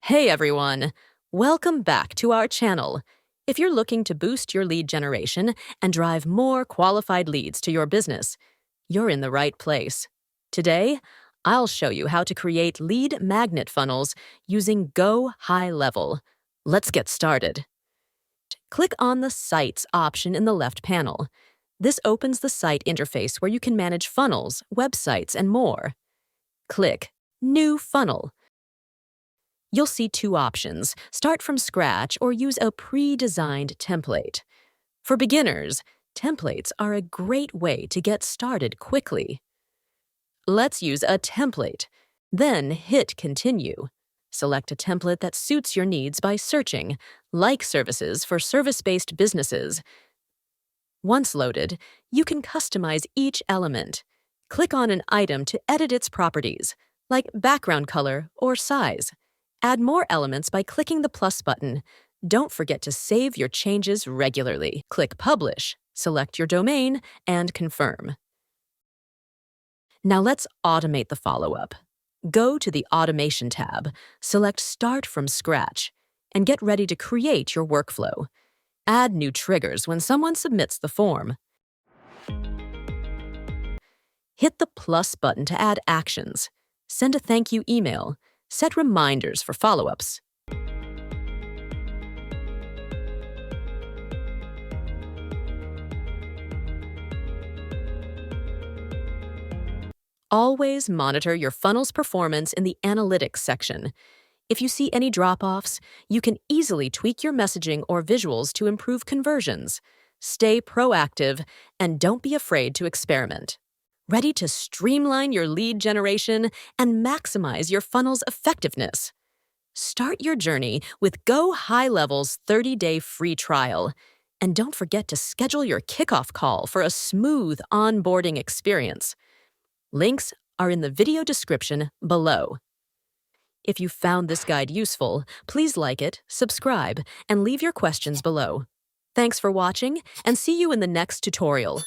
Hey everyone! Welcome back to our channel. If you're looking to boost your lead generation and drive more qualified leads to your business, you're in the right place. Today, I'll show you how to create lead magnet funnels using GoHighLevel. Let's get started. Click on the Sites option in the left panel. This opens the site interface where you can manage funnels, websites, and more. Click New Funnel. You'll see two options: start from scratch or use a pre-designed template. For beginners, templates are a great way to get started quickly. Let's use a template. Then hit Continue. Select a template that suits your needs by searching Like Services for service-based businesses. Once loaded, you can customize each element. Click on an item to edit its properties, like background color or size. Add more elements by clicking the plus button. Don't forget to save your changes regularly. Click Publish, select your domain, and confirm. Now let's automate the follow-up. Go to the Automation tab, select Start from Scratch, and get ready to create your workflow. Add new triggers when someone submits the form. Hit the plus button to add actions. Send a thank you email. Set reminders for follow-ups. Always monitor your funnel's performance in the Analytics section. If you see any drop-offs, you can easily tweak your messaging or visuals to improve conversions. Stay proactive and don't be afraid to experiment. Ready to streamline your lead generation and maximize your funnel's effectiveness? Start your journey with GoHighLevel's 30-day free trial. And don't forget to schedule your kickoff call for a smooth onboarding experience. Links are in the video description below. If you found this guide useful, please like it, subscribe, and leave your questions below. Thanks for watching, and see you in the next tutorial.